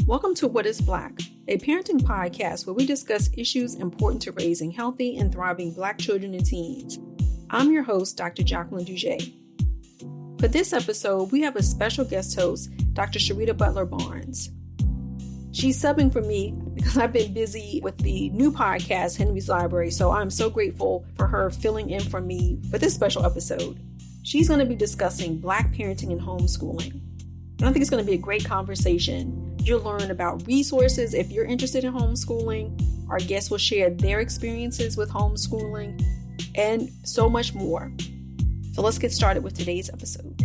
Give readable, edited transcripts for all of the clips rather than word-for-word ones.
Welcome to What is Black, a parenting podcast where we discuss issues important to raising healthy and thriving Black children and teens. I'm your host, Dr. Jacqueline Duget. For this episode, we have a special guest host, Dr. Sheretta Butler-Barnes. She's subbing for me because I've been busy with the new podcast, Henry's Library, so I'm so grateful for her filling in for me for this special episode. She's going to be discussing Black parenting and homeschooling. And I think it's going to be a great conversation. You'll learn about resources if you're interested in homeschooling. Our guests will share their experiences with homeschooling and so much more. So let's get started with today's episode.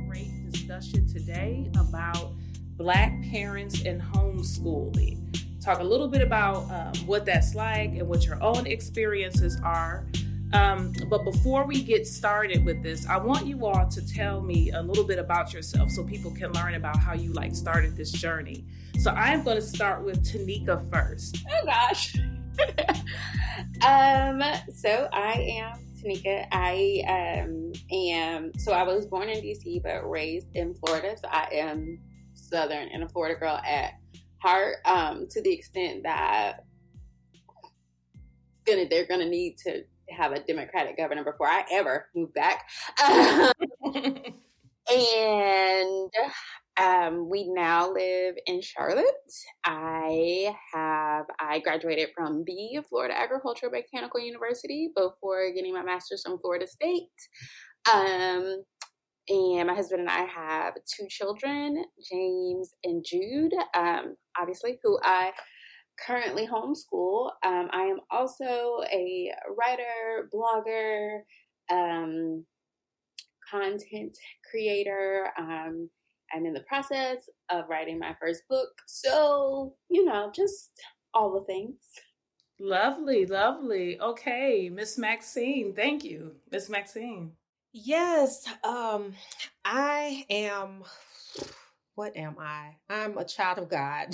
Great discussion today about Black parents and homeschooling. Talk a little bit about what that's like and what your own experiences are. But before we get started with this, I want you all to tell me a little bit about yourself so people can learn about how you started this journey. So I'm going to start with Tenikca first. Oh gosh. So I am Tenikca. I was born in DC but raised in Florida. So I am Southern and a Florida girl at heart, to the extent that they're gonna need to have a Democratic governor before I ever move back. And we now live in Charlotte. I graduated from the Florida Agricultural Botanical University before getting my master's from Florida State. And my husband and I have two children, James and Jude, obviously, who I currently homeschool. I am also a writer, blogger, content creator. I'm in the process of writing my first book. So, just all the things. Lovely, lovely. Okay, Miss Maxine. Thank you, Miss Maxine. Yes, I am. What am I? I'm a child of God.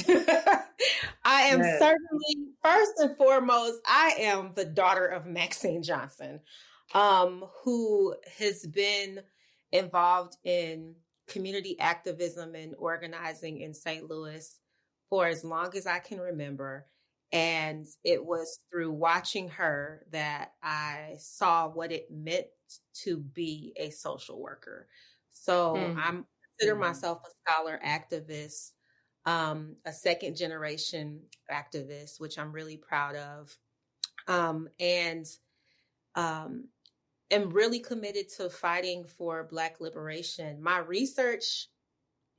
I am certainly, first and foremost, I am the daughter of Maxine Johnson, who has been involved in community activism and organizing in St. Louis for as long as I can remember. And it was through watching her that I saw what it meant to be a social worker. So I consider myself a scholar activist, a second generation activist, which I'm really proud of. And am really committed to fighting for Black liberation. My research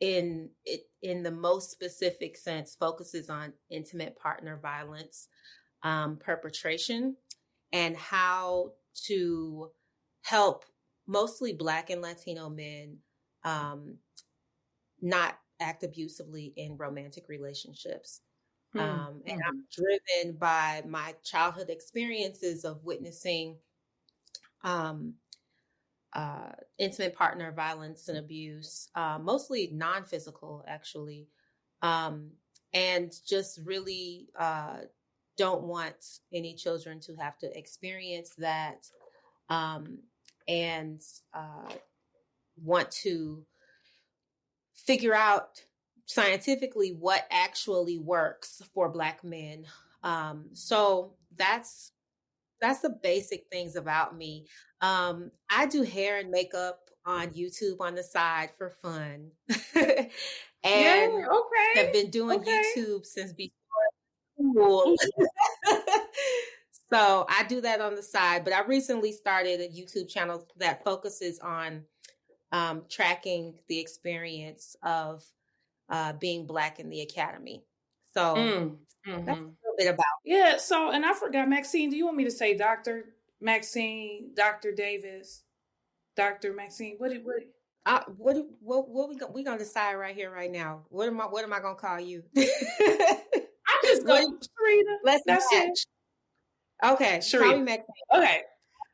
in the most specific sense focuses on intimate partner violence perpetration and how to help mostly Black and Latino men not act abusively in romantic relationships. And I'm driven by my childhood experiences of witnessing intimate partner violence and abuse, mostly non-physical, actually, and just really don't want any children to have to experience that, and want to figure out scientifically what actually works for Black men. So that's the basic things about me. I do hair and makeup on YouTube on the side for fun. And have been doing YouTube since before school. So I do that on the side, but I recently started a YouTube channel that focuses on tracking the experience of being Black in the academy. So that's a little bit about. Yeah. So, and I forgot, Maxine, do you want me to say Dr. Maxine, Dr. Davis, Dr. Maxine? What we gonna decide right here, right now? What am I gonna call you? I just go Sheretta. That's it. Okay, Sheretta. Call me Maxine. Okay.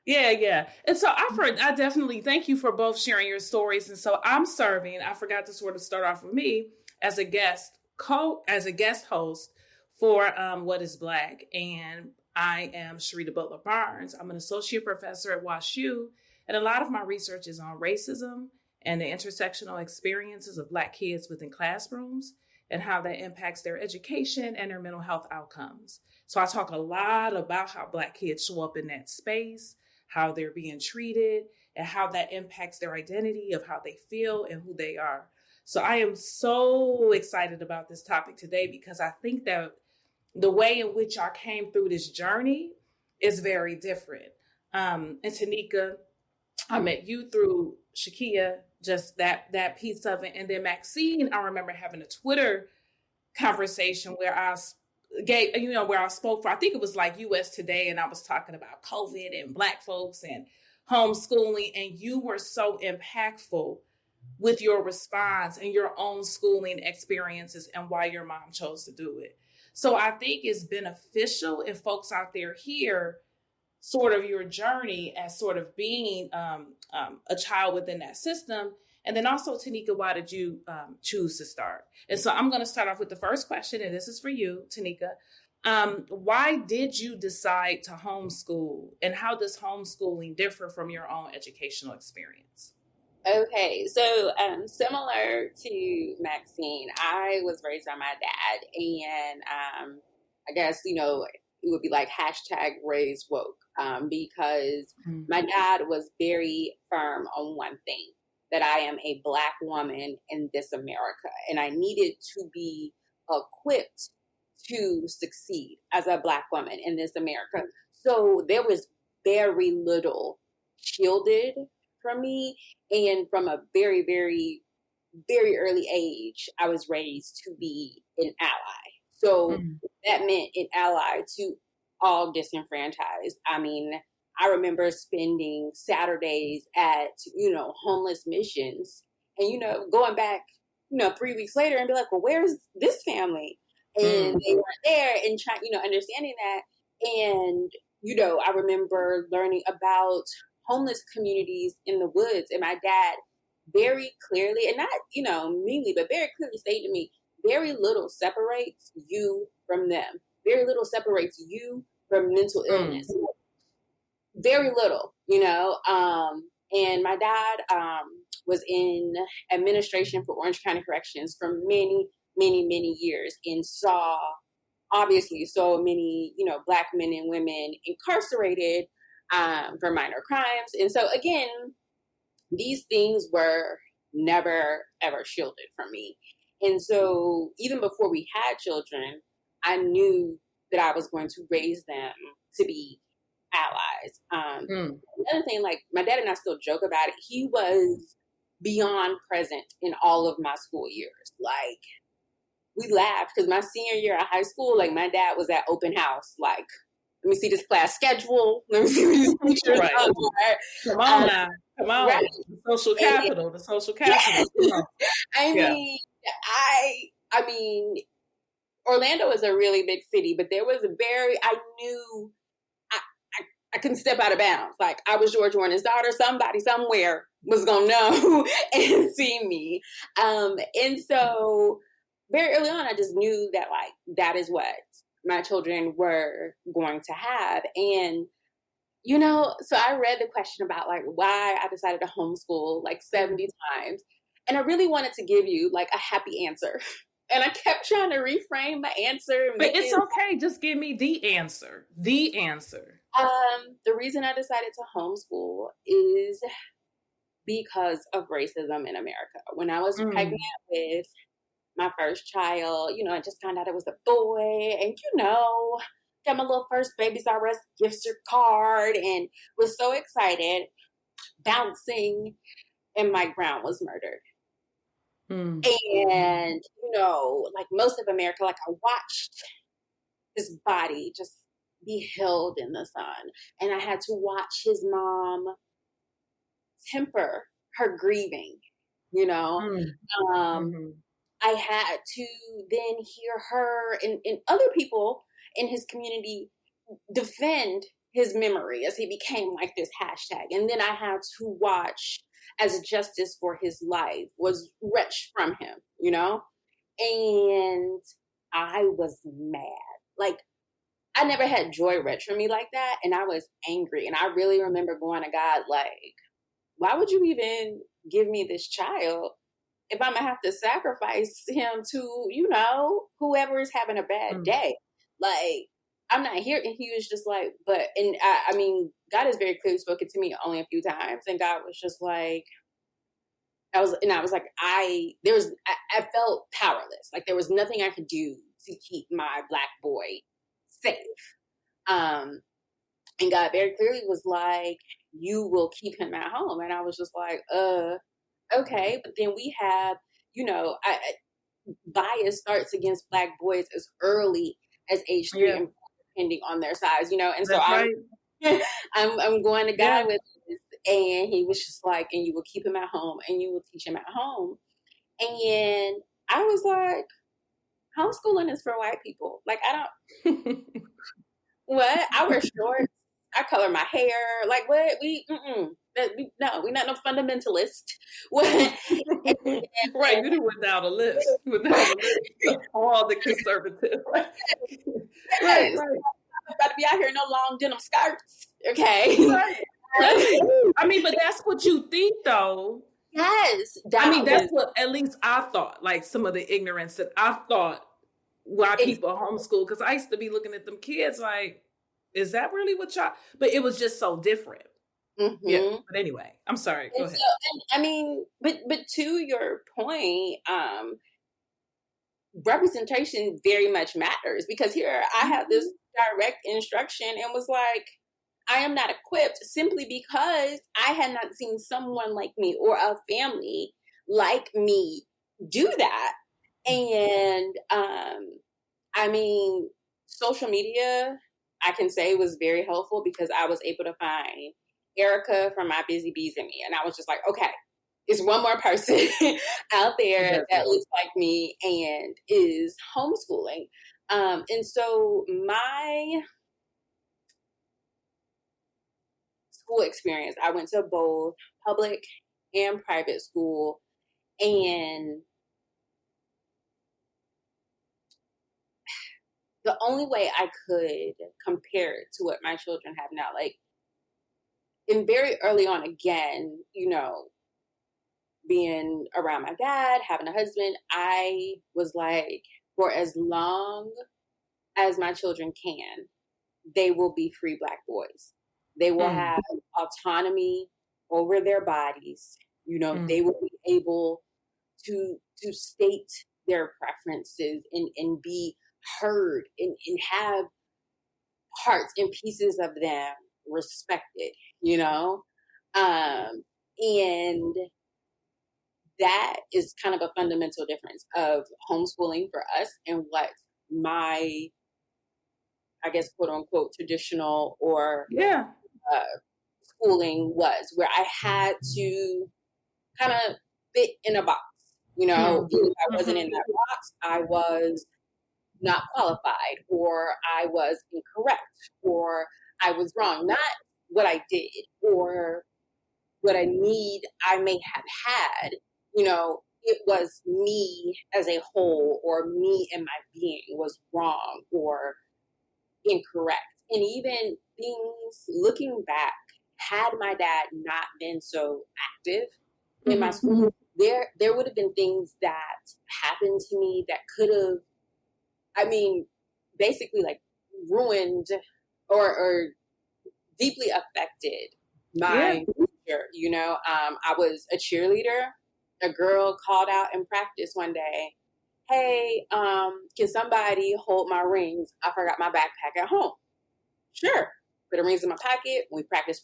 Yeah. And so I definitely thank you for both sharing your stories. And so I'm serving. I forgot to sort of start off with me as a guest host for What is Black. And I am Sheretta Butler-Barnes. I'm an associate professor at WashU, and a lot of my research is on racism and the intersectional experiences of Black kids within classrooms and how that impacts their education and their mental health outcomes. So I talk a lot about how Black kids show up in that space, how they're being treated, and how that impacts their identity of how they feel and who they are. So I am so excited about this topic today because I think that the way in which I came through this journey is very different. And Tenikca, I met you through Shakia, just that piece of it. And then Maxine, I remember having a Twitter conversation where I where I spoke for, I think it was like US Today, and I was talking about COVID and Black folks and homeschooling. And you were so impactful with your response and your own schooling experiences and why your mom chose to do it. So I think it's beneficial if folks out there hear sort of your journey as sort of being a child within that system. And then also, Tenikca, why did you choose to start? And so I'm going to start off with the first question, and this is for you, Tenikca. Why did you decide to homeschool, and how does homeschooling differ from your own educational experience? Okay, so similar to Maxine, I was raised by my dad, and I guess, it would be like #raised woke, because my dad was very firm on one thing, that I am a Black woman in this America, and I needed to be equipped to succeed as a Black woman in this America. So there was very little shielded from me. And from a very, very, very early age, I was raised to be an ally. So that meant an ally to all disenfranchised. I mean, I remember spending Saturdays at, homeless missions and, going back, 3 weeks later and be like, well, where's this family? And they weren't there, and trying, understanding that. And, I remember learning about homeless communities in the woods. And my dad very clearly, and not, meanly, but very clearly stated to me, very little separates you from them. Very little separates you from mental illness. Very little, and my dad was in administration for Orange County Corrections for many, many, many years, and saw obviously so many, Black men and women incarcerated for minor crimes. And so again, these things were never, ever shielded from me. And so even before we had children, I knew that I was going to raise them to be allies. Another thing, like my dad and I still joke about it, he was beyond present in all of my school years. Like, we laughed because my senior year of high school, like my dad was at open house, like, let me see this class schedule. Let me see what these teachers are. Come on now. Come on. Right. The social capital. I mean, Orlando is a really big city, but there was I knew I couldn't step out of bounds. Like, I was George Warren's daughter. Somebody somewhere was going to know and see me. And so very early on, I just knew that, like, that is what my children were going to have. And, so I read the question about, like, why I decided to homeschool like 70 times. And I really wanted to give you, like, a happy answer. And I kept trying to reframe my answer. But it's okay. Just give me the answer. The answer. The reason I decided to homeschool is because of racism in America. When I was pregnant with my first child, I just found out it was a boy, and got my little first Babies R Us gift card and was so excited, bouncing, and Mike Brown was murdered. And, like most of America, like, I watched his body just be held in the sun, and I had to watch his mom temper her grieving, I had to then hear her and other people in his community defend his memory as he became like this hashtag. And then I had to watch as justice for his life was wrenched from him, and I was mad. Like, I never had joy read for me like that. And I was angry. And I really remember going to God, like, why would you even give me this child if I'm going to have to sacrifice him to, you know, whoever is having a bad day? Like, I'm not here. And he was just like, I mean, God has very clearly spoken to me only a few times. And God was just like, I felt powerless. Like there was nothing I could do to keep my Black boy safe. And God very clearly was like, you will keep him at home. And I was just like, okay. But then we have, you know, bias starts against Black boys as early as age 3 and 4, depending on their size, you know? And so I'm going to God with this. And he was just like, and you will keep him at home and you will teach him at home. And I was like, homeschooling is for white people. Like, I don't, what? I wear shorts. I color my hair. Like, what? We're not no fundamentalist. What? Right, you done went down a list. All the conservative. Right. I'm about to be out here in no long denim skirts. Okay. Right. I mean, but that's what you think, though. Yes. That's what at least I thought. Like some of the ignorance that I thought why people homeschool. Because I used to be looking at them kids like, is that really what y'all? But it was just so different. Mm-hmm. Yeah. But anyway, I'm sorry. Go ahead. But to your point, representation very much matters, because here I have this direct instruction and was like, I am not equipped simply because I had not seen someone like me or a family like me do that. And I mean, social media, I can say, was very helpful because I was able to find Erica from My Busy Bees and Me. And I was just like, okay, it's one more person out there that looks like me and is homeschooling. And so my school experience, I went to both public and private school, and the only way I could compare it to what my children have now, like, and very early on, again, you know, being around my dad, having a husband, I was like, for as long as my children can, they will be free Black boys. They will have autonomy over their bodies. You know, they will be able to state their preferences and be heard and have parts and pieces of them respected, you know? And that is kind of a fundamental difference of homeschooling for us and what my, I guess, quote unquote, traditional or schooling was, where I had to kind of fit in a box. You know, if I wasn't in that box, I was not qualified, or I was incorrect, or I was wrong. Not what I did or what I may have had. You know, it was me as a whole, or me and my being was wrong or incorrect. And even things, looking back, had my dad not been so active in my school, there would have been things that happened to me that could have, I mean, basically like ruined or deeply affected my future. You know, I was a cheerleader. A girl called out in practice one day, hey, can somebody hold my rings? I forgot my backpack at home. Sure. Put her rings in my pocket. We practice.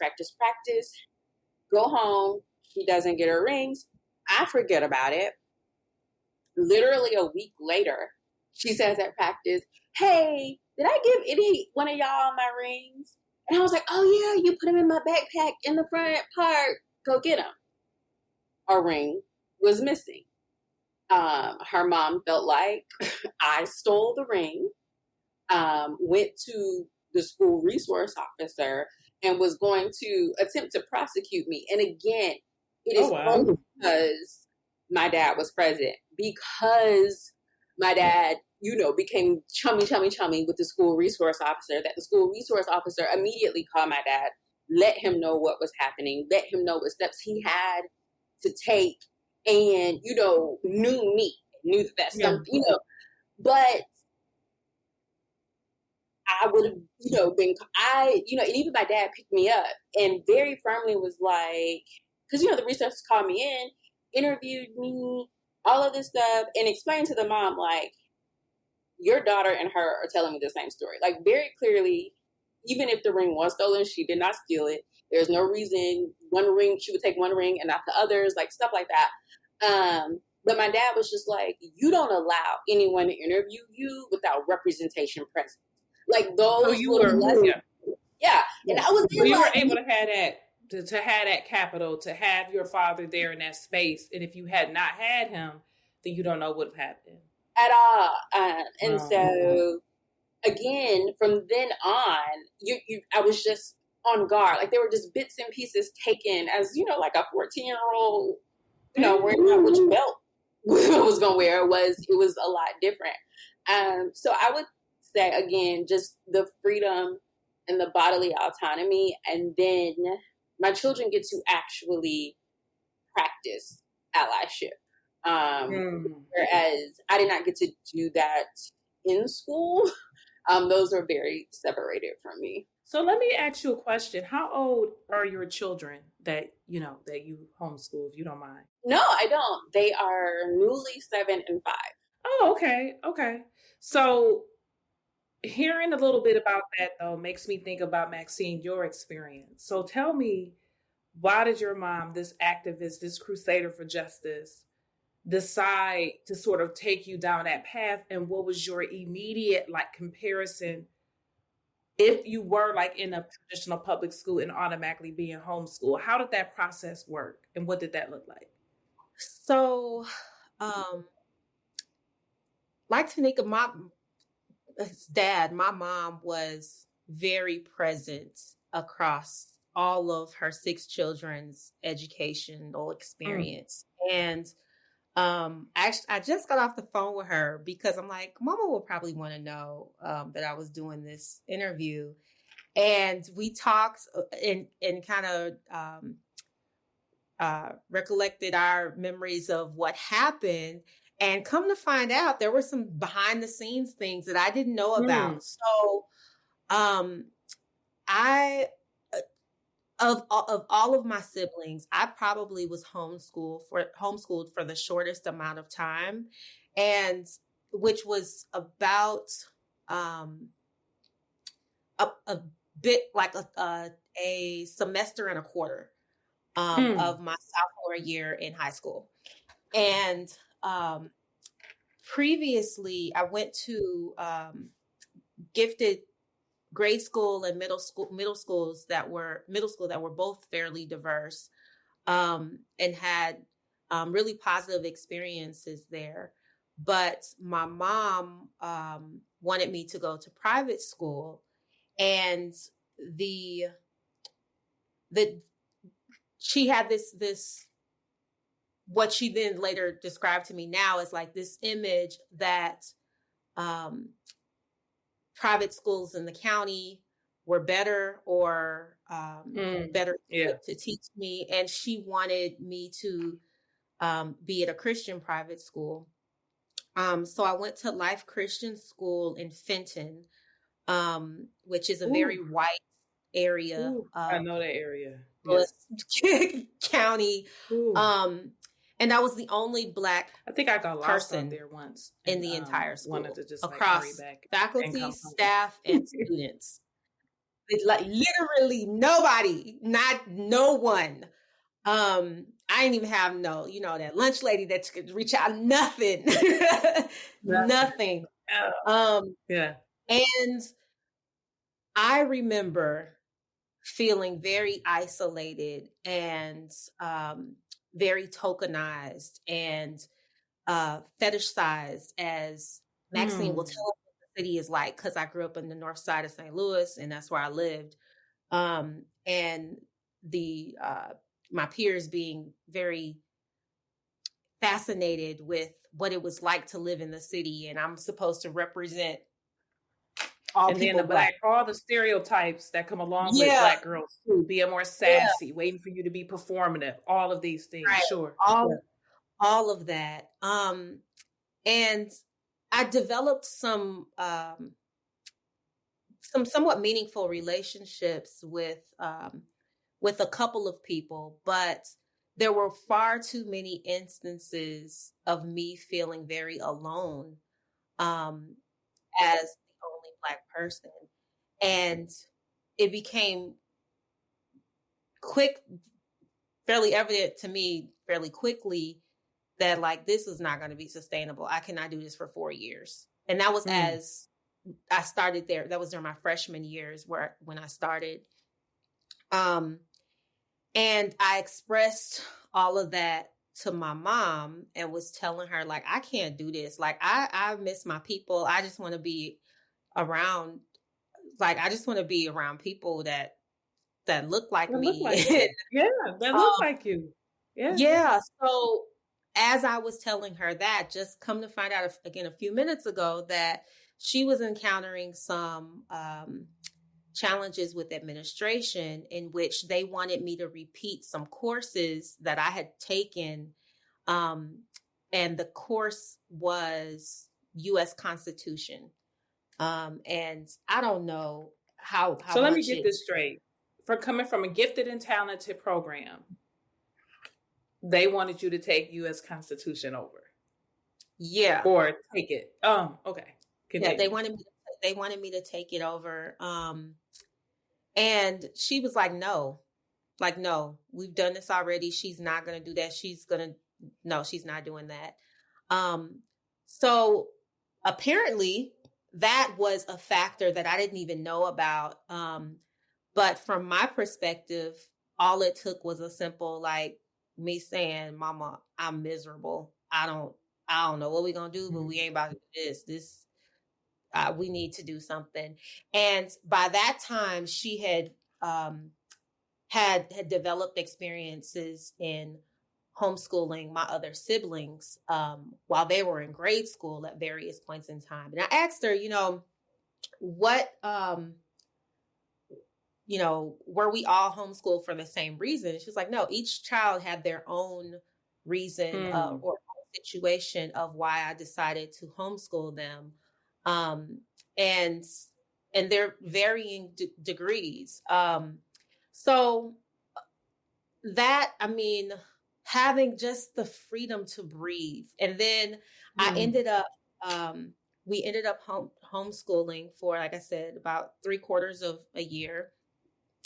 Go home. She doesn't get her rings. I forget about it. Literally a week later, she says at practice, hey, did I give any one of y'all my rings? And I was like, oh yeah, you put them in my backpack in the front part. Go get them. Our ring was missing. Her mom felt like I stole the ring, went to the school resource officer and was going to attempt to prosecute me. And again, it is only because my dad was present, because my dad became chummy with the school resource officer, that the school resource officer immediately called my dad, let him know what was happening, let him know what steps he had to take, and, knew that something, but I would have, and even my dad picked me up and very firmly was like, because, the researchers called me in, interviewed me, all of this stuff, and explained to the mom, like, your daughter and her are telling me the same story. Like, very clearly, even if the ring was stolen, she did not steal it. There's no reason she would take one ring and not the others, like stuff like that. But my dad was just like, you don't allow anyone to interview you without representation present. Like those. So you were, yeah. And I was. So you were able to have that, to have that capital, to have your father there in that space. And if you had not had him, then you don't know what would have happened at all. So again, from then on, I was just on guard. Like there were just bits and pieces taken as, like a 14-year-old, worrying about which belt I was going to wear. It was a lot different. So I would say, again, just the freedom and the bodily autonomy. And then my children get to actually practice allyship. Whereas I did not get to do that in school. Those are very separated from me. So let me ask you a question. How old are your children that you homeschool, if you don't mind? No, I don't. They are newly 7 and 5. Oh, okay. Okay. So hearing a little bit about that, though, makes me think about, Maxine, your experience. So tell me, why did your mom, this activist, this crusader for justice, decide to sort of take you down that path? And what was your immediate comparison if you were in a traditional public school and automatically being homeschooled? How did that process work? And what did that look like? So, like Tenikca, my mom was very present across all of her 6 children's educational experience. And actually, I just got off the phone with her because I'm like, Mama will probably want to know that I was doing this interview. And we talked and kind of recollected our memories of what happened. And come to find out, there were some behind the scenes things that I didn't know about. So Of all of my siblings, I probably was homeschooled for the shortest amount of time, and which was about a bit like a semester and a quarter of my sophomore year in high school. And previously, I went to gifted grade school and middle school that were both fairly diverse, and had really positive experiences there. But my mom wanted me to go to private school, and she had this what she then later described to me now as this image that private schools in the county were better or better to teach me. And she wanted me to be at a Christian private school. So I went to Life Christian School in Fenton, which is a very white area. I know that area. County. And I was the only Black I think I got lost out there once in the entire school, wanted to just across faculty, staff, and students. Literally nobody, no one. I didn't even have that lunch lady that could reach out. Nothing. Nothing. And I remember feeling very isolated and very tokenized and fetishized, as Maxine will tell us what the city is like, because I grew up in the north side of St. Louis, and that's where I lived. And my peers being very fascinated with what it was like to live in the city, and I'm supposed to represent all and people then all the stereotypes that come along with Black girls too, being more sassy, waiting for you to be performative, all of these things. Right. Sure. All of that. And I developed some somewhat meaningful relationships with a couple of people, but there were far too many instances of me feeling very alone as the only Black person. And it became fairly evident to me fairly quickly that like, this is not going to be sustainable. I cannot do this for 4 years. And that was as I started there. That was during my freshman years when I started. And I expressed all of that to my mom and was telling her, like, I can't do this. Like, I miss my people. I just want to be around, people that look like me. Look like that look like you. Yeah. Yeah. So as I was telling her that, just come to find out again a few minutes ago that she was encountering some challenges with administration in which they wanted me to repeat some courses that I had taken. And the course was U.S. Constitution. And I don't know how So let me get this straight. For coming from a gifted and talented program, they wanted you to take U.S. Constitution over. Yeah. Or take it. Okay. Continue. Yeah, they wanted me to take it over. And she was like, no, we've done this already. She's not going to do that. She's not doing that. So apparently that was a factor that I didn't even know about. But from my perspective, all it took was a simple, like, me saying, Mama, I'm miserable. I don't know what we're going to do, but we ain't about to do this. We need to do something. And by that time, she had developed experiences in homeschooling my other siblings while they were in grade school at various points in time. And I asked her, what, were we all homeschooled for the same reason? And she was like, no, each child had their own reason or situation of why I decided to homeschool them. And they're varying degrees. So that, having just the freedom to breathe. And then we ended up homeschooling for, like I said, about 3/4 of a year.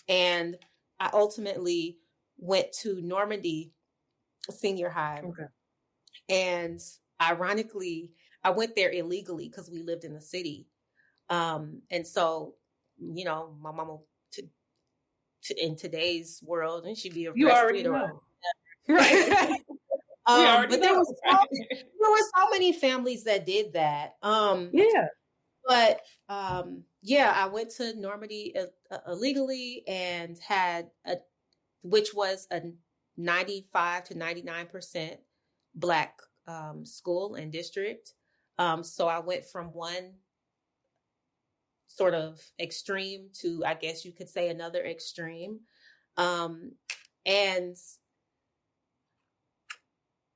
And I ultimately went to Normandy Senior High. Okay. And ironically, I went there illegally because we lived in the city. And so, my mama in today's world, and she'd be arrested. You already know. Right. But there were so many families that did that. But I went to Normandy illegally and had which was a 95 to 99% Black school and district. So I went from one sort of extreme to, I guess you could say, another extreme. And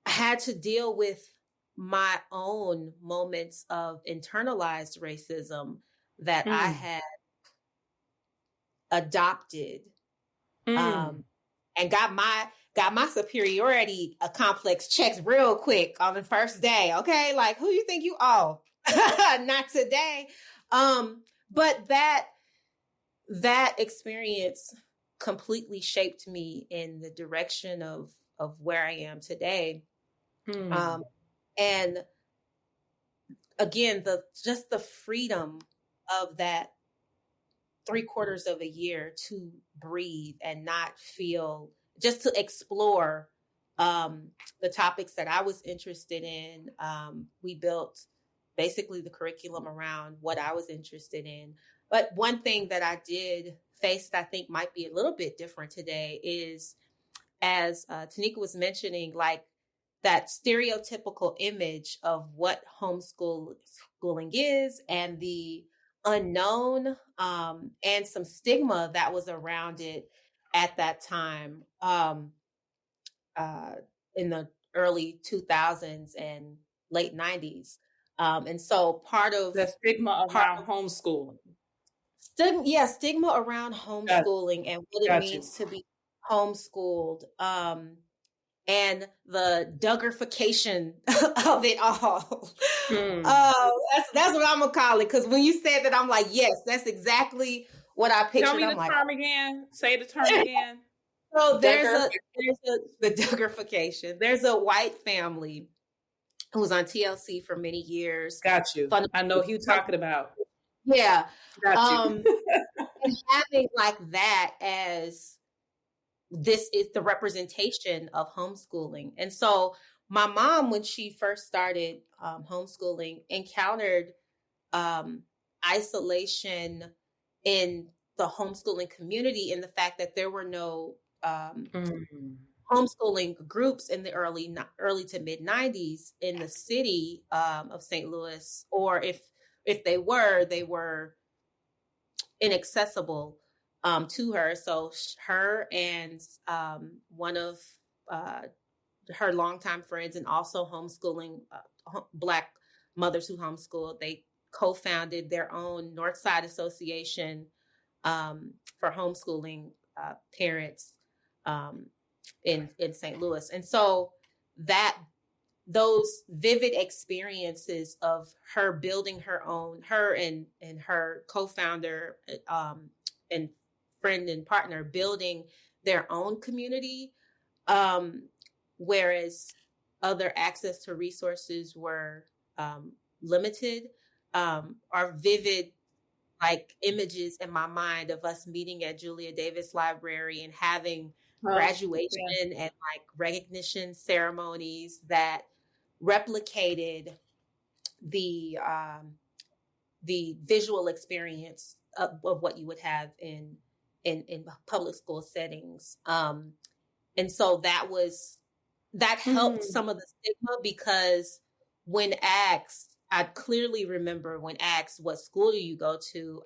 I had to deal with my own moments of internalized racism that I had adopted, and got my superiority complex checked real quick on the first day. Okay. Like, who you think you are? Not today. But that experience completely shaped me in the direction of where I am today. And again, the freedom of that 3/4 of a year to breathe and not feel, just to explore the topics that I was interested in. We built basically the curriculum around what I was interested in. But one thing that I did face that I think might be a little bit different today is, as Tenikca was mentioning, like, that stereotypical image of what homeschooling is and the unknown, and some stigma that was around it at that time, in the early 2000s and late 90s. And so part of the stigma around homeschooling. Stigma around homeschooling and what it means to be homeschooled, and the Dougerification of it all. That's what I'm gonna call it. Because when you said that, I'm like, yes, that's exactly what I pictured. Tell me the term again. Say the term again. So there's the Dougerification. There's a white family who was on TLC for many years. Got you. I know who you're talking about. Yeah. Got you. And having like that as this is the representation of homeschooling. And so my mom, when she first started homeschooling, encountered isolation in the homeschooling community, in the fact that there were no homeschooling groups in the early to mid 90s in the city of St. Louis, or if they were inaccessible to her. So her and one of her longtime friends, and also homeschooling Black mothers who homeschooled, they co-founded their own Northside Association for homeschooling parents in St. Louis. And so those vivid experiences of her building her and her co-founder and friend and partner building their own community, whereas other access to resources were limited, are vivid like images in my mind of us meeting at Julia Davis Library and having graduation and like recognition ceremonies that replicated the visual experience of what you would have in public school settings. And so that helped some of the stigma, because when asked, I clearly remember when asked, what school do you go to?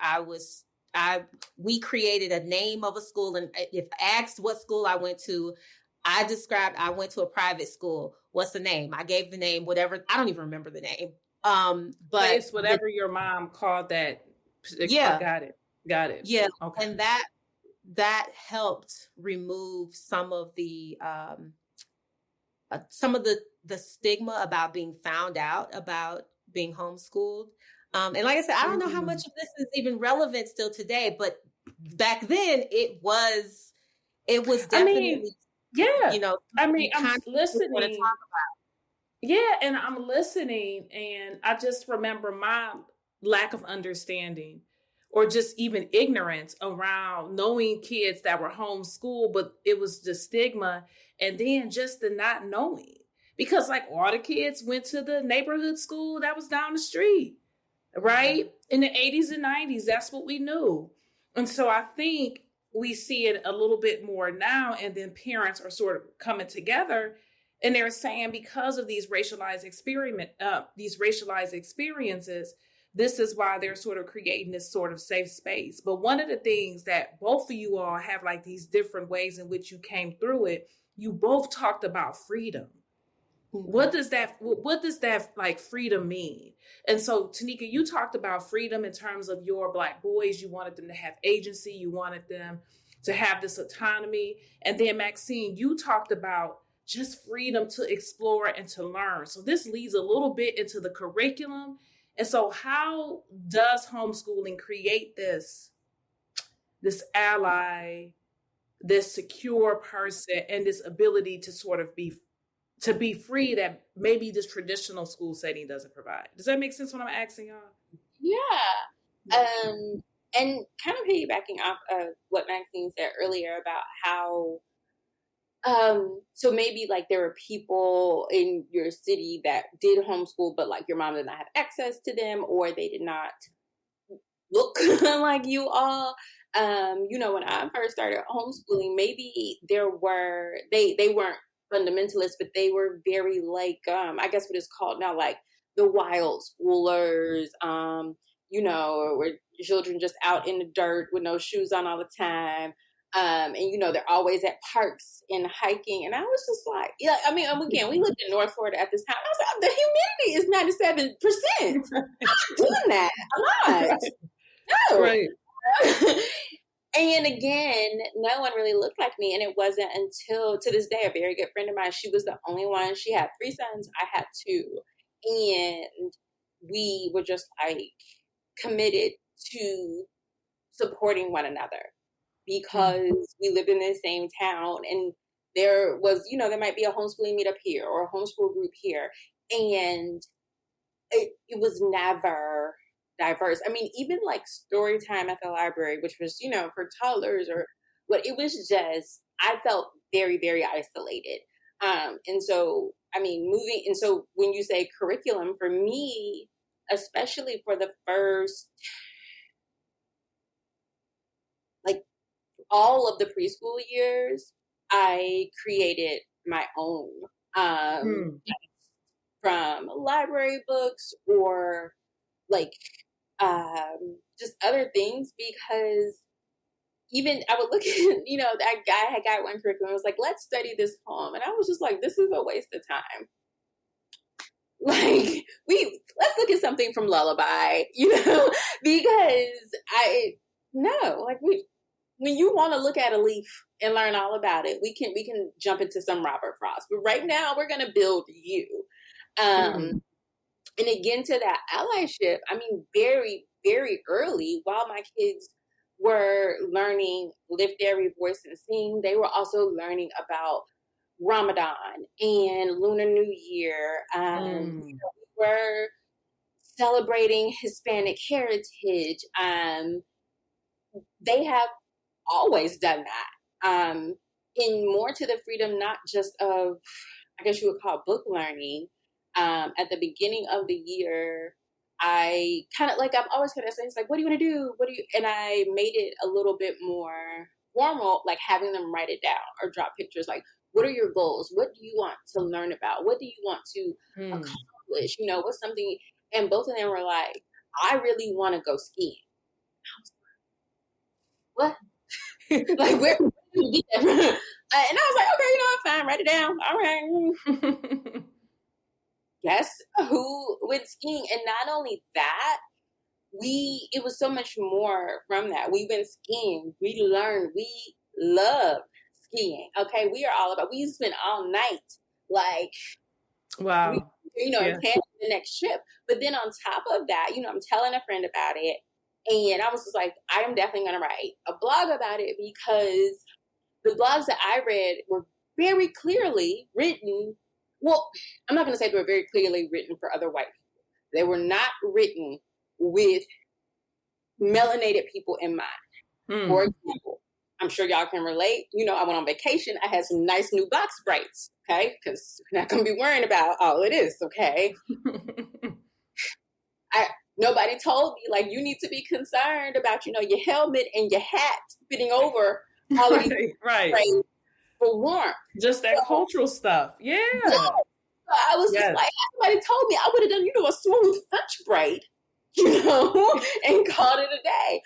We created a name of a school. And if asked what school I went to, I described, I went to a private school. What's the name? I gave the name, whatever. I don't even remember the name. But it's whatever your mom called that. Yeah. Got it. Yeah. Okay. And that helped remove some of the stigma about being found out about being homeschooled. And like I said, I don't know how much of this is even relevant still today, but back then it was definitely, I'm listening. Yeah. And I'm listening, and I just remember my lack of understanding, or just even ignorance around knowing kids that were homeschooled, but it was the stigma, and then just the not knowing. Because like all the kids went to the neighborhood school that was down the street, right? In the 80s and 90s, that's what we knew. And so I think we see it a little bit more now, and then parents are sort of coming together, and they're saying, because of these racialized experiences, this is why they're sort of creating this sort of safe space. But one of the things that both of you all have, like these different ways in which you came through it, you both talked about freedom. What does that like freedom mean? And so Tenikca, you talked about freedom in terms of your Black boys. You wanted them to have agency. You wanted them to have this autonomy. And then Maxine, you talked about just freedom to explore and to learn. So this leads a little bit into the curriculum. And so how does homeschooling create this ally, this secure person, and this ability to sort of be free that maybe this traditional school setting doesn't provide? Does that make sense what I'm asking y'all? Yeah. And kind of piggybacking off of what Maxine said earlier about how, so maybe like there were people in your city that did homeschool, but like your mom did not have access to them, or they did not look like you all. When I first started homeschooling, maybe they weren't fundamentalists, but they were very like, I guess what it's called now, like the wild schoolers, where children just out in the dirt with no shoes on all the time. And they're always at parks and hiking. And I was just like, yeah, I mean, again, we lived in North Florida at this time. I was like, the humidity is 97%. I'm not doing that. I'm not. No. Right. And again, no one really looked like me. And it wasn't until to this day, a very good friend of mine, she was the only one. She had 3 sons. I had 2. And we were just like committed to supporting one another because we lived in the same town. And there was, there might be a homeschooling meetup here or a homeschool group here. And it was never diverse. I mean, even like story time at the library, which was, for toddlers or what, it was just, I felt very, very isolated. And so, I mean, so when you say curriculum, for me, especially for the first, like all of the preschool years, I created my own, from library books or like, just other things, because even I would look at, that guy had got one curriculum and was like, let's study this poem. And I was just like, this is a waste of time. Like, let's look at something from Lullaby, because when you want to look at a leaf and learn all about it, we can jump into some Robert Frost. But right now we're going to build you. And again, to that allyship, I mean, very, very early, while my kids were learning Lift Every Voice and Sing, they were also learning about Ramadan and Lunar New Year. We were celebrating Hispanic heritage. They have always done that. In more to the freedom, not just of, I guess you would call book learning. At the beginning of the year, I kind of like, I'm always going to say, it's like, what do you want to do? And I made it a little bit more formal, like having them write it down or drop pictures. Like, what are your goals? What do you want to learn about? What do you want to accomplish? What's something? And both of them were like, I really want to go skiing. I was like, what? Like, where do you get that from? And I was like, okay, fine, write it down. All right. Guess who went skiing? And not only that, it was so much more from that. We went skiing. We learned. We love skiing. Okay. We are all about, we used to spend all night, like, wow. Planning the next trip. But then on top of that, I'm telling a friend about it. And I was just like, I am definitely going to write a blog about it, because the blogs that I read were very clearly written. Well, I'm not going to say they were very clearly written for other white people. They were not written with melanated people in mind. For example, I'm sure y'all can relate. I went on vacation. I had some nice new box braids, okay? Because we're not going to be worrying about all of this, okay? Nobody told me, like, you need to be concerned about, your helmet and your hat fitting over all of these braids for warmth. Just that cultural stuff. Yeah. I was just like, somebody told me I would have done, a smooth French braid, and called it a day.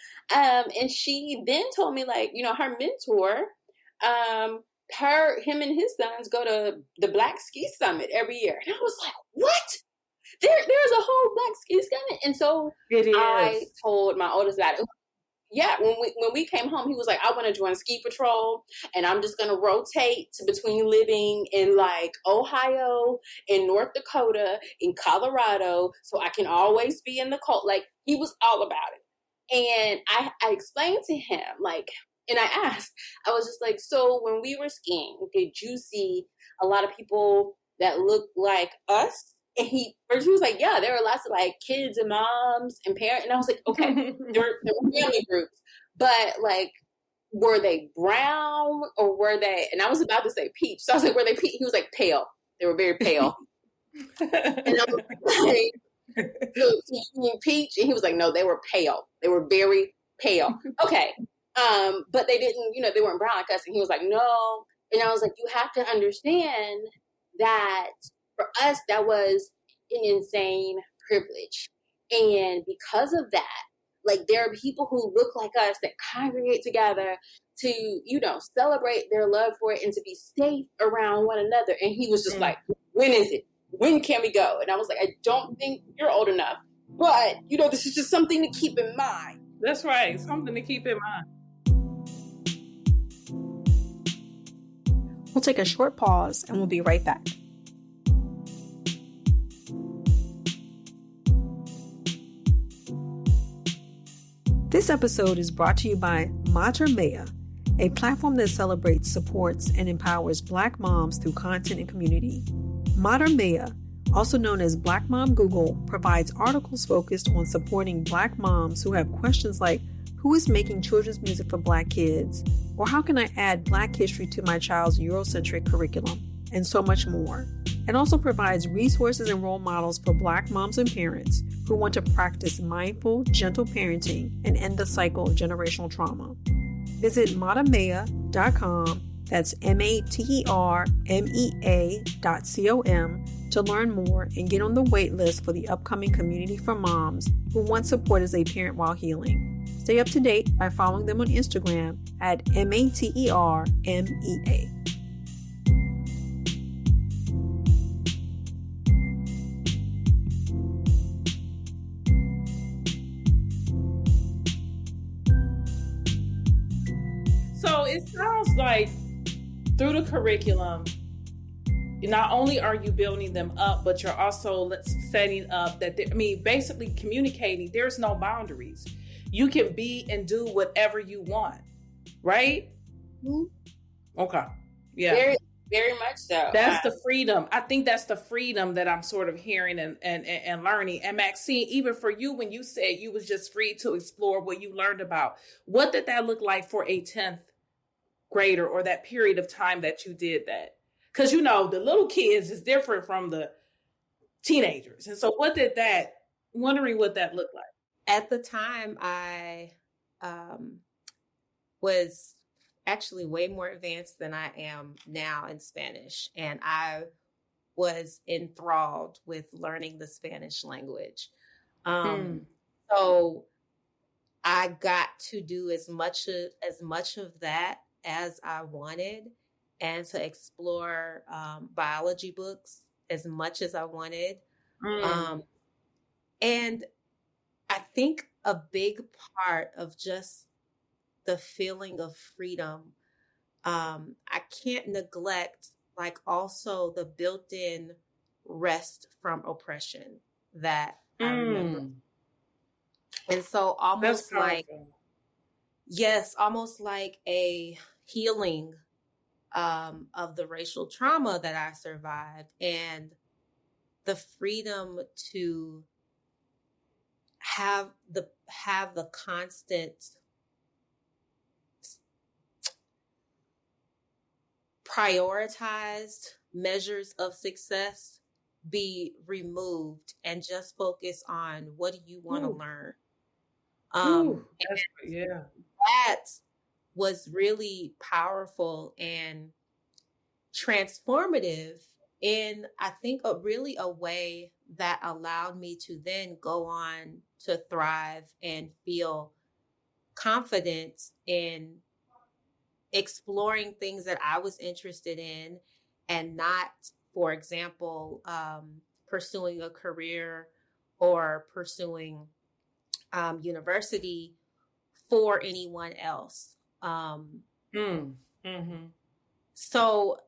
And she then told me, like, her mentor, him and his sons go to the Black Ski Summit every year. And I was like, what? There's a whole Black Ski Summit. And so I told my oldest about it. Yeah, when we came home, he was like, I want to join Ski Patrol, and I'm just going to rotate between living in like Ohio, in North Dakota, in Colorado, so I can always be in the cold. Like, he was all about it. And I explained to him, like, and I asked, I was just like, so when we were skiing, did you see a lot of people that looked like us? And he was like, yeah, there were lots of like kids and moms and parents. And I was like, okay, there were family groups, but like, were they brown or were they, and I was about to say peach. So I was like, were they peach? He was like, pale. They were very pale. And I was like, so you mean peach? And he was like, no, they were pale. They were very pale. Okay. But they didn't, they weren't brown like us. And he was like, no, And I was like, you have to understand that for us, that was an insane privilege. And because of that, like, there are people who look like us that congregate together to, you know, celebrate their love for it and to be safe around one another. And he was just like, when is it? When can we go? And I was like, I don't think you're old enough. But, you know, this is just something to keep in mind. That's right. Something to keep in mind. We'll take a short pause and we'll be right back. This episode is brought to you by Mater Mea, a platform that celebrates, supports, and empowers Black moms through content and community. Mater Mea, also known as Black Mom Google, provides articles focused on supporting Black moms who have questions like, who is making children's music for Black kids? Or how can I add Black history to my child's Eurocentric curriculum? And so much more. It also provides resources and role models for Black moms and parents who want to practice mindful, gentle parenting and end the cycle of generational trauma. Visit matermea.com, that's MATERMEA.com, to learn more and get on the wait list for the upcoming Community for Moms who want support as a parent while healing. Stay up to date by following them on Instagram at MATERMEA. So it sounds like through the curriculum, not only are you building them up, but you're also setting up that, basically communicating there's no boundaries. You can be and do whatever you want, right? Mm-hmm. Okay. Yeah. Very, very much so. That's the freedom. I think that's the freedom that I'm sort of hearing and learning. And Maxine, even for you, when you said you was just free to explore what you learned about, what did that look like for a 10th grader or that period of time that you did that? Because, you know, the little kids is different from the teenagers. And so wondering what that looked like. At the time, I was actually way more advanced than I am now in Spanish. And I was enthralled with learning the Spanish language. So I got to do as much of that as I wanted, and to explore biology books as much as I wanted. And I think a big part of just the feeling of freedom, I can't neglect, like, also the built-in rest from oppression that I remember. And so almost like a healing of the racial trauma that I survived, and the freedom to have the constant prioritized measures of success be removed and just focus on what do you want to learn. That was really powerful and transformative in, I think, a way that allowed me to then go on to thrive and feel confident in exploring things that I was interested in, and not, for example, pursuing a career or pursuing university for anyone else. So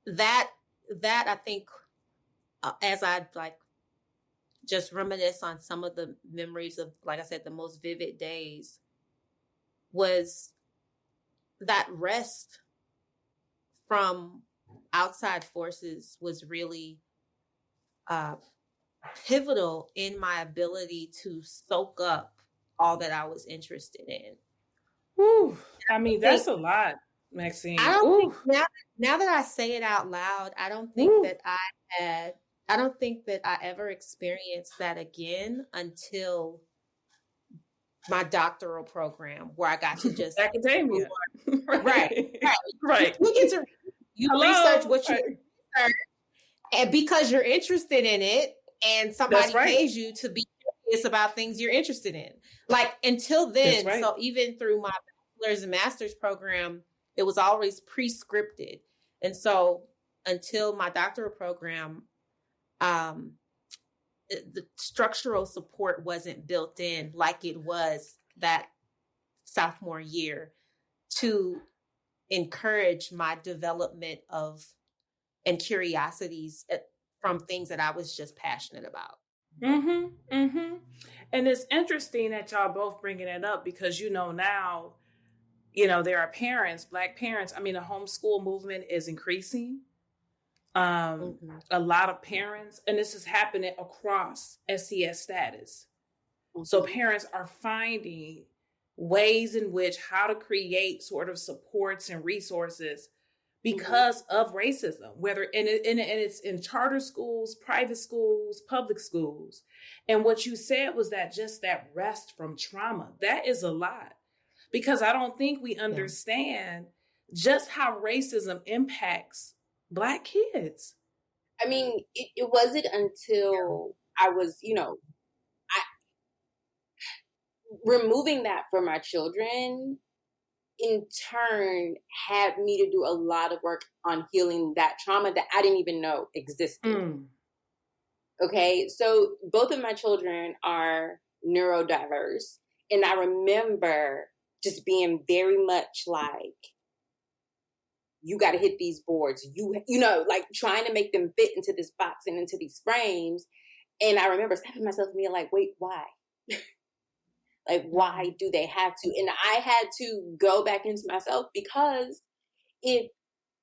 that I think, as I just reminisce on some of the memories of, like I said, the most vivid days, was that rest from outside forces was really pivotal in my ability to soak up all that I was interested in. Whew. That's a lot, Maxine. I don't think now that I say it out loud, I don't think that I don't think that I ever experienced that again until my doctoral program where I got to just academia. Right. Right. You get to research what you research, and because you're interested in it, and somebody pays you to be curious about things you're interested in. Like until then, so even through my bachelor's and master's program, it was always pre-scripted, and so until my doctoral program, the structural support wasn't built in like it was that sophomore year to encourage my development of and curiosities from things that I was just passionate about. Mm-hmm. Mm-hmm. And it's interesting that y'all both bringing it up because, now, there are parents, Black parents. I mean, the homeschool movement is increasing. A lot of parents, and this is happening across SES status. So parents are finding ways in which how to create sort of supports and resources because of racism, whether and it's in charter schools, private schools, public schools. And what you said was that just that rest from trauma, that is a lot, because I don't think we understand just how racism impacts Black kids. I mean, it wasn't until I was, removing that from my children in turn had me to do a lot of work on healing that trauma that I didn't even know existed. Okay, so both of my children are neurodiverse, and I remember just being very much like, you got to hit these boards, like trying to make them fit into this box and into these frames. And I remember stopping myself and being like, wait, why? Like, why do they have to? And I had to go back into myself, because if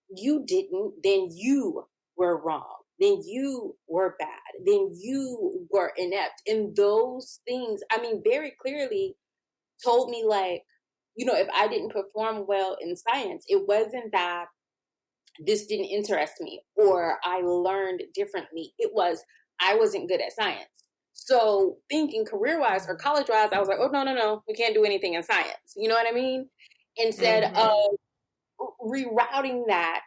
you didn't, then you were wrong. Then you were bad. Then you were inept. And those things, I mean, very clearly told me, like, if I didn't perform well in science, it wasn't that this didn't interest me or I learned differently. It was, I wasn't good at science. So thinking career-wise or college-wise, I was like, oh, no, we can't do anything in science. You know what I mean? Instead of rerouting that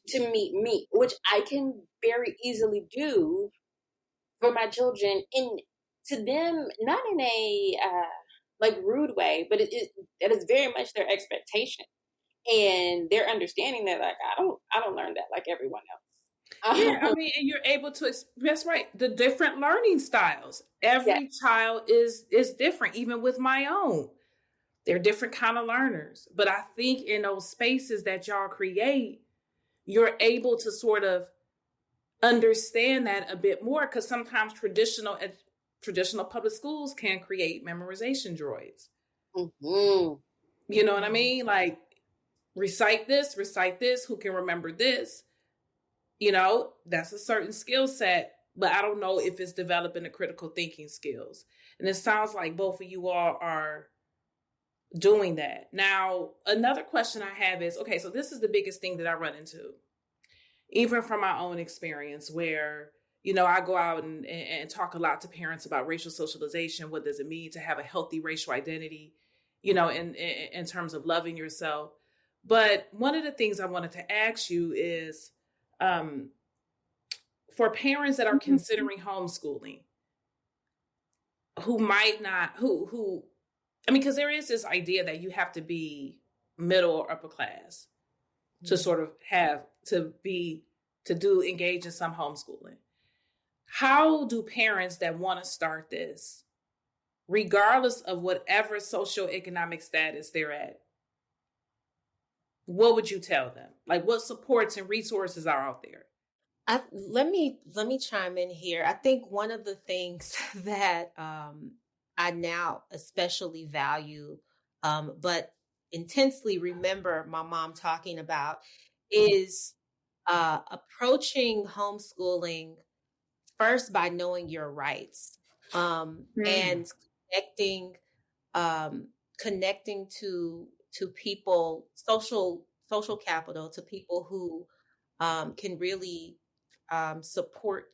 to meet me, which I can very easily do for my children, and to them, not in a rude way, but it is very much their expectation, and they're understanding that, like, I don't learn that like everyone else. Yeah, I mean, and you're able to, that's right, the different learning styles. Every child is different, even with my own. They're different kind of learners. But I think in those spaces that y'all create, you're able to sort of understand that a bit more, because sometimes traditional public schools can create memorization droids. You know what I mean? Like, recite this, who can remember this? That's a certain skill set, but I don't know if it's developing the critical thinking skills. And it sounds like both of you all are doing that. Now, another question I have is, okay, so this is the biggest thing that I run into, even from my own experience, where, I go out and talk a lot to parents about racial socialization. What does it mean to have a healthy racial identity, in terms of loving yourself? But one of the things I wanted to ask you is, for parents that are considering homeschooling, who might not, because there is this idea that you have to be middle or upper class to sort of engage in some homeschooling. How do parents that want to start this, regardless of whatever socioeconomic status they're at, what would you tell them? Like, what supports and resources are out there? Let me chime in here. I think one of the things that I now especially value, but intensely remember my mom talking about, is approaching homeschooling first by knowing your rights, and connecting to people, social capital, to people who can really support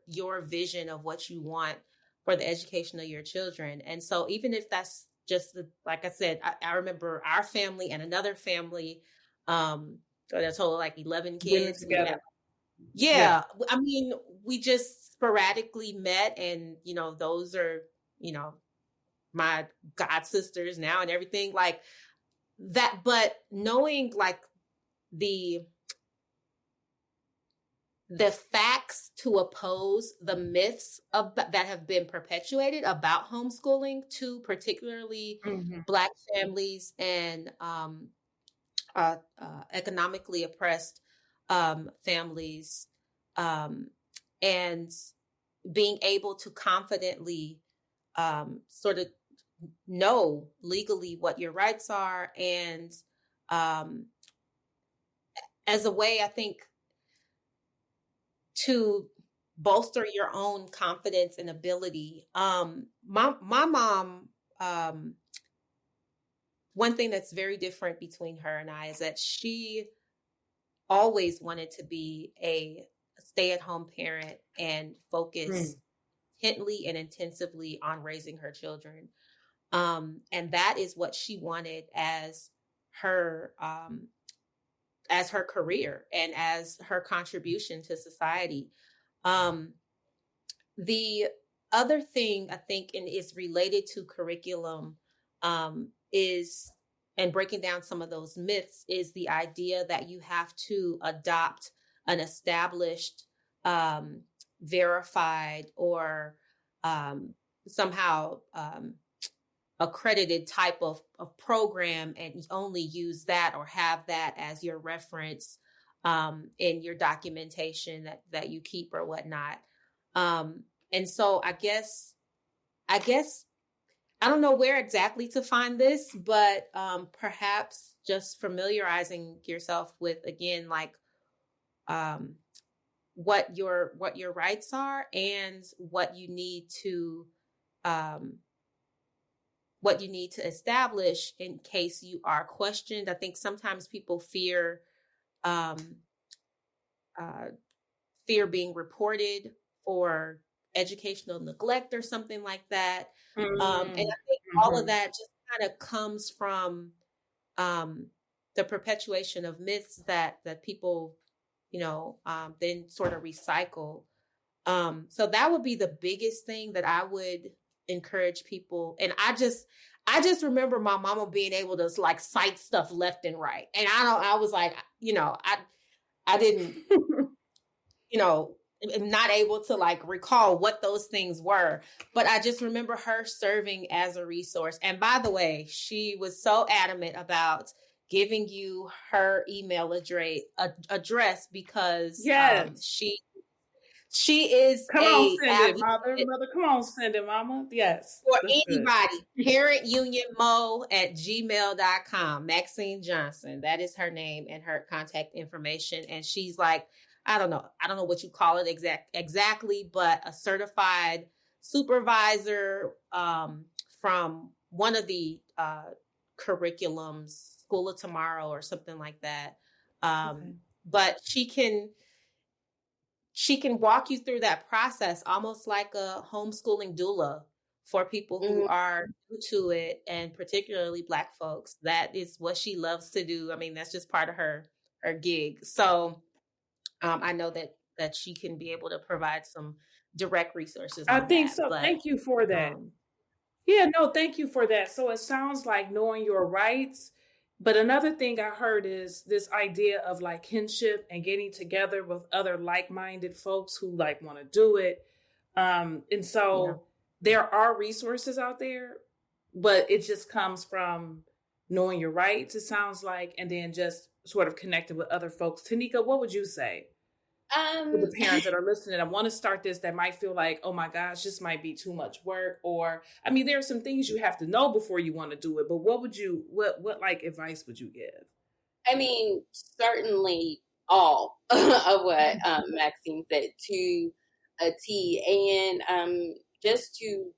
your vision of what you want for the education of your children. And so even if that's just, like I said, I remember our family and another family, a total of like 11 kids. Together. Yeah. I mean, we just sporadically met, and, you know, those are, you know, my god sisters now and everything like that. But knowing like the facts to oppose the myths that have been perpetuated about homeschooling to particularly Black families and economically oppressed families, and being able to confidently sort of know legally what your rights are, and as a way, I think, to bolster your own confidence and ability. My mom, one thing that's very different between her and I is that she always wanted to be a stay-at-home parent and focus intently and intensively on raising her children. And that is what she wanted as her career and as her contribution to society. The other thing I think is related to curriculum is, and breaking down some of those myths, is the idea that you have to adopt an established, verified, or somehow accredited type of program, and only use that or have that as your reference in your documentation that you keep or whatnot. And so I guess I don't know where exactly to find this, but perhaps just familiarizing yourself with, again, like what your rights are and what you need to establish in case you are questioned. I think sometimes people fear being reported for educational neglect or something like that. And I think all of that just kind of comes from the perpetuation of myths that people, then sort of recycle. So that would be the biggest thing that I would encourage people. And I just remember my mama being able to like cite stuff left and right. And I was like, I didn't, am not able to like recall what those things were, but I just remember her serving as a resource. And by the way, she was so adamant about giving you her email address because she is come on, send it, mother. Come on, send it, mama. Yes. For anybody, parentunionmo@gmail.com. Maxine Johnson. That is her name and her contact information. And she's like, I don't know what you call it exactly, but a certified supervisor from one of the curriculums, School of Tomorrow or something like that. But she can walk you through that process almost like a homeschooling doula for people who are new to it, and particularly Black folks. That is what she loves to do. I mean, that's just part of her gig. So I know that she can be able to provide some direct resources. I think so. But, thank you for that. Thank you for that. So it sounds like knowing your rights. But another thing I heard is this idea of like kinship and getting together with other like-minded folks who like want to do it. And so there are resources out there, but it just comes from knowing your rights, it sounds like, and then just sort of connected with other folks. Tenikca, what would you say to the parents that are listening? I want to start this that might feel like, oh my gosh, this might be too much work. Or, I mean, there are some things you have to know before you want to do it, but what like advice would you give? I mean, certainly all of what Maxine said to a T. And just to,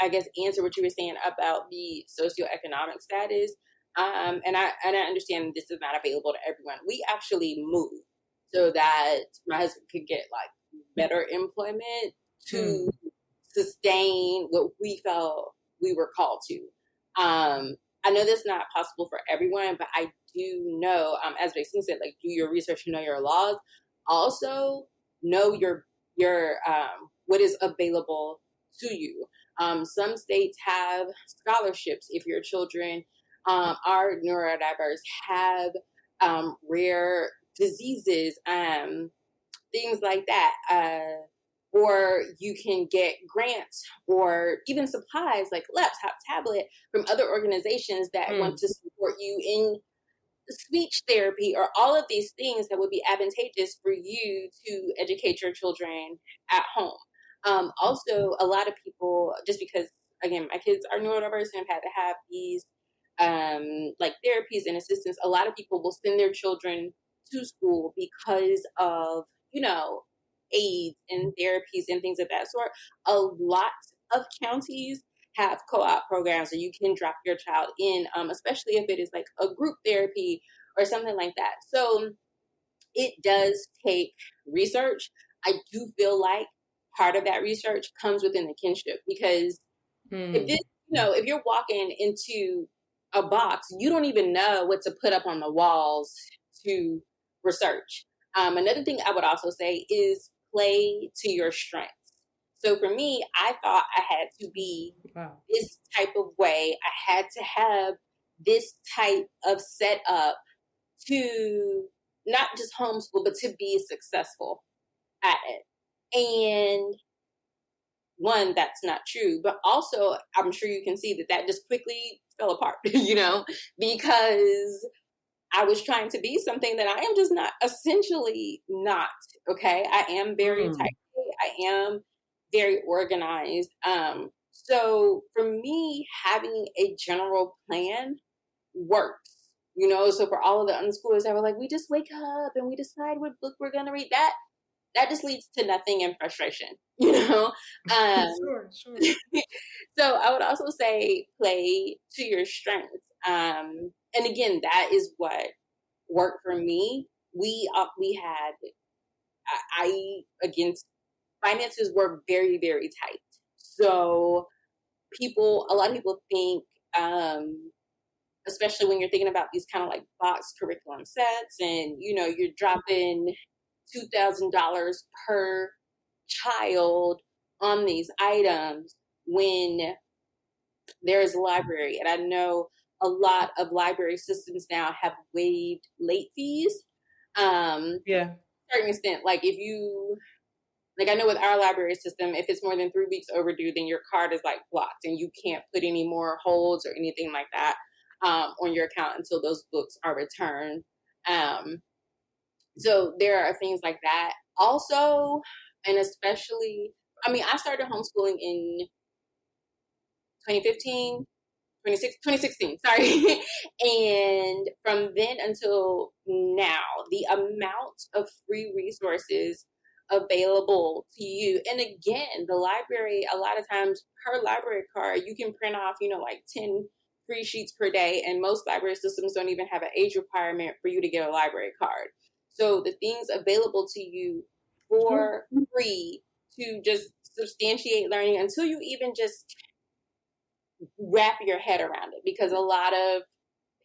I guess, answer what you were saying about the socioeconomic status. And I understand this is not available to everyone. We actually moved so that my husband could get like better employment to sustain what we felt we were called to. I know that's not possible for everyone, but I do know, as Maxine said, like, do your research and know your laws. Also, know your what is available to you. Some states have scholarships if your children are neurodiverse, have rare diseases, things like that. Or you can get grants or even supplies like laptop, tablet from other organizations that want to support you in speech therapy or all of these things that would be advantageous for you to educate your children at home. Also, a lot of people, just because, again, my kids are neurodiverse and have had to have these like therapies and assistance, a lot of people will send their children to school because of, aids and therapies and things of that sort. A lot of counties have co-op programs where you can drop your child in, especially if it is like a group therapy or something like that. So it does take research. I do feel like part of that research comes within the kinship, because if you're walking into a box, you don't even know what to put up on the walls to research. Another thing I would also say is play to your strengths. So for me, I thought I had to be this type of way. I had to have this type of setup to not just homeschool, but to be successful at it. And one, that's not true. But also, I'm sure you can see that just quickly fell apart, because I was trying to be something that I am just not, essentially not. Okay. I am very tight. I am very organized. So for me, having a general plan works, so for all of the unschoolers that were like, we just wake up and we decide what book we're going to read, that just leads to nothing and frustration, Sure. So I would also say play to your strengths. And again, that is what worked for me. We had, against finances were very, very tight. So a lot of people think, especially when you're thinking about these kind of like box curriculum sets and, you're dropping $2,000 per child on these items when there's a library. And I know a lot of library systems now have waived late fees. To a certain extent, like I know with our library system, if it's more than 3 weeks overdue, then your card is like blocked and you can't put any more holds or anything like that on your account until those books are returned. So there are things like that. Also, and especially, I started homeschooling in 2016, sorry. And from then until now, the amount of free resources available to you. And again, the library, a lot of times per library card, you can print off, like 10 free sheets per day. And most library systems don't even have an age requirement for you to get a library card. So the things available to you for free to just substantiate learning until you even just wrap your head around it. Because a lot of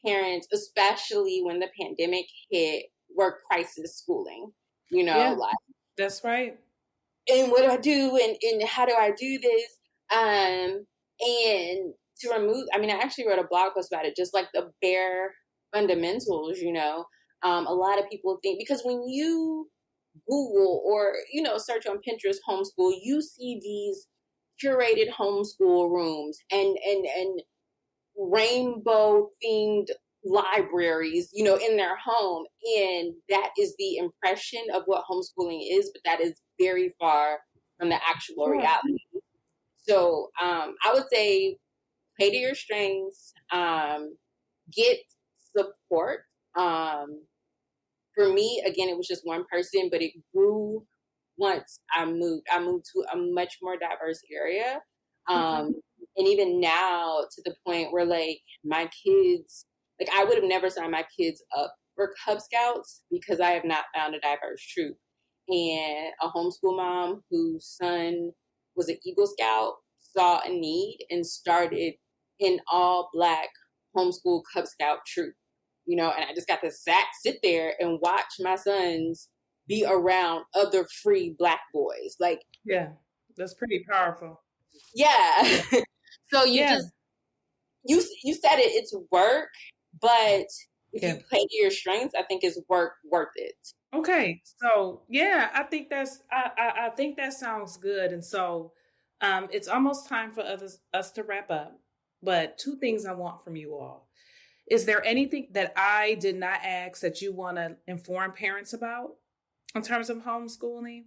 parents, especially when the pandemic hit, were crisis schooling, like, that's right. And what do I do? And how do I do this? And to remove, I actually wrote a blog post about it, just like the bare fundamentals, a lot of people think, because when you Google or, search on Pinterest homeschool, you see these curated homeschool rooms and rainbow themed libraries, in their home. And that is the impression of what homeschooling is, but that is very far from the actual reality. So I would say play to your strengths, get support. For me, again, it was just one person, but it grew once I moved. I moved to a much more diverse area. And even now, to the point where, like, my kids, like, I would have never signed my kids up for Cub Scouts because I have not found a diverse troop. And a homeschool mom whose son was an Eagle Scout, saw a need, and started an all Black homeschool Cub Scout troop. And I just got to sit there and watch my sons be around other free Black boys. Like, yeah, that's pretty powerful. Yeah. So you said it's work, but if you play to your strengths, I think it's worth it. Okay. So yeah, I think I think that sounds good. And so it's almost time for us to wrap up. But 2 things I want from you all. Is there anything that I did not ask that you want to inform parents about in terms of homeschooling?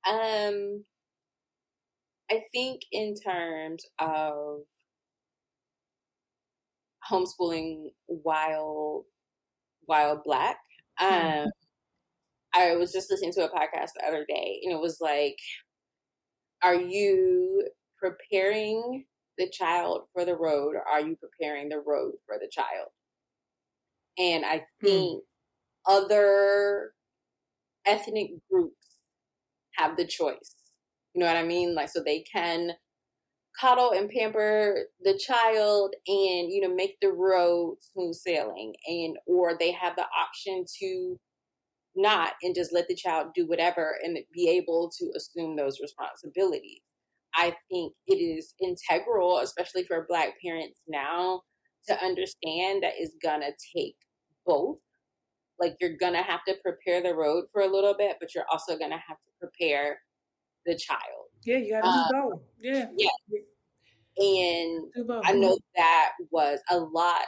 I think in terms of homeschooling while Black, I was just listening to a podcast the other day, and it was like, are you preparing the child for the road, or are you preparing the road for the child? And I think other ethnic groups have the choice. You know what I mean? Like, so they can coddle and pamper the child and, make the road smooth sailing, or they have the option to not and just let the child do whatever and be able to assume those responsibilities. I think it is integral, especially for Black parents now, to understand that it's gonna take both. Like, you're gonna have to prepare the road for a little bit, but you're also gonna have to prepare the child. Yeah, you gotta do both. Yeah. And I know that was a lot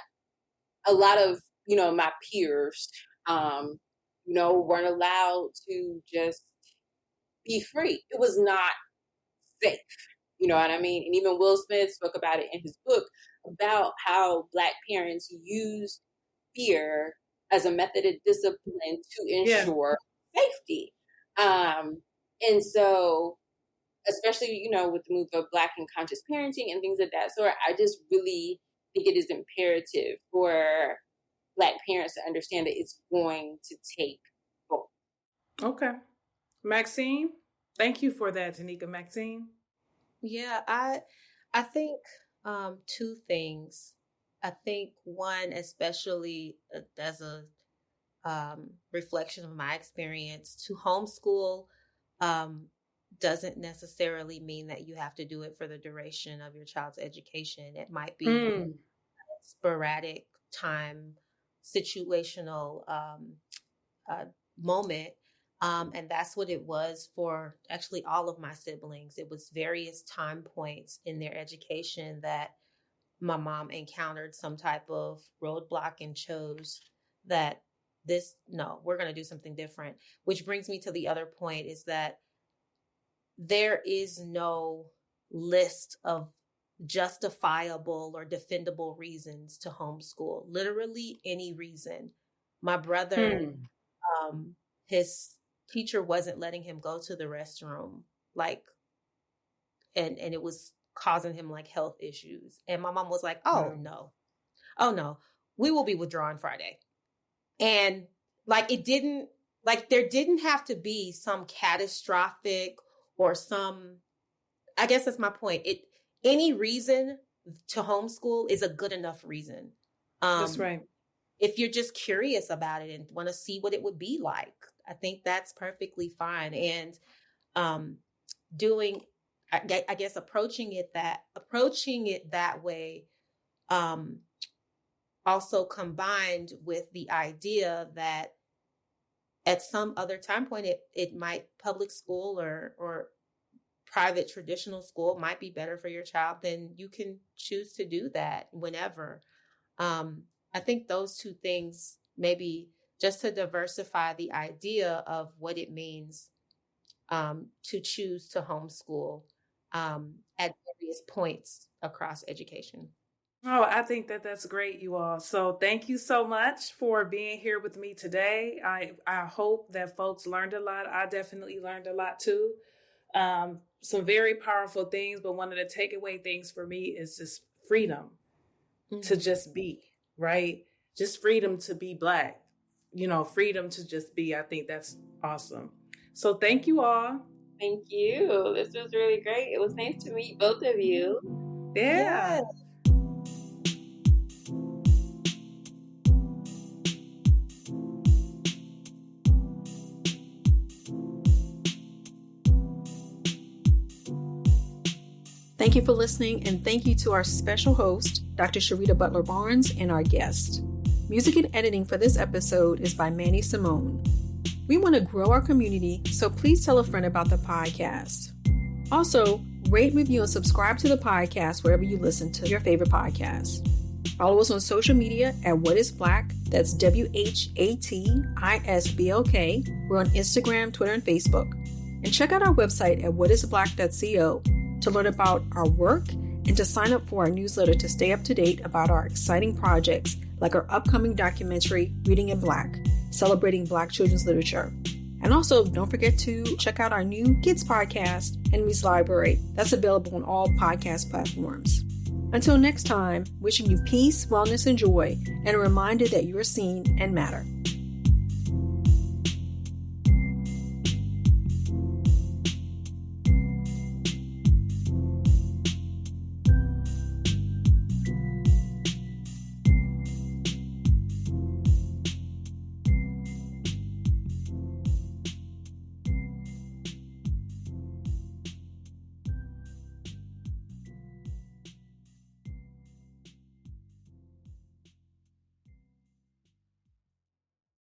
of, my peers, weren't allowed to just be free. It was not safe. You know what I mean? And even Will Smith spoke about it in his book about how Black parents use fear as a method of discipline to ensure safety. And so, especially, with the move of Black and conscious parenting and things of that sort, I just really think it is imperative for Black parents to understand that it's going to take both. Okay. Maxine, thank you for that, Tenikca. Maxine? Yeah, I think 2 things. I think one, especially as a reflection of my experience, to homeschool doesn't necessarily mean that you have to do it for the duration of your child's education. It might be a sporadic time, situational moment. And that's what it was for actually all of my siblings. It was various time points in their education that my mom encountered some type of roadblock and chose that we're going to do something different. Which brings me to the other point, is that there is no list of justifiable or defendable reasons to homeschool. Literally any reason. My brother, his teacher wasn't letting him go to the restroom, and it was causing him health issues. And my mom was like, oh no, we will be withdrawn Friday. And there didn't have to be some catastrophic or some, I guess that's my point. Any reason to homeschool is a good enough reason. That's right. If you're just curious about it and want to see what it would be like, I think that's perfectly fine. And approaching it that way, also combined with the idea that at some other time point, it might, public school or private traditional school might be better for your child, then you can choose to do that whenever. I think those 2 things, maybe just to diversify the idea of what it means to choose to homeschool at various points across education. Oh, I think that's great, you all. So thank you so much for being here with me today. I hope that folks learned a lot. I definitely learned a lot too. Some very powerful things, but one of the takeaway things for me is just freedom to just be, right? Just freedom to be Black, freedom to just be. I think that's awesome. So thank you all. Thank you. This was really great. It was nice to meet both of you. Yeah. Yes. Thank you for listening, and thank you to our special host, Dr. Sheretta Butler-Barnes, and our guest. Music and editing for this episode is by Manny Simone. We want to grow our community, so please tell a friend about the podcast. Also, rate, review, and subscribe to the podcast wherever you listen to your favorite podcasts. Follow us on social media at What Is Black. That's WHATISBLK. We're on Instagram, Twitter, and Facebook. And check out our website at whatisblack.co to learn about our work and to sign up for our newsletter to stay up to date about our exciting projects like our upcoming documentary, Reading in Black, celebrating Black children's literature. And also, don't forget to check out our new kids podcast, Henry's Library. That's available on all podcast platforms. Until next time, wishing you peace, wellness, and joy, and a reminder that you are seen and matter.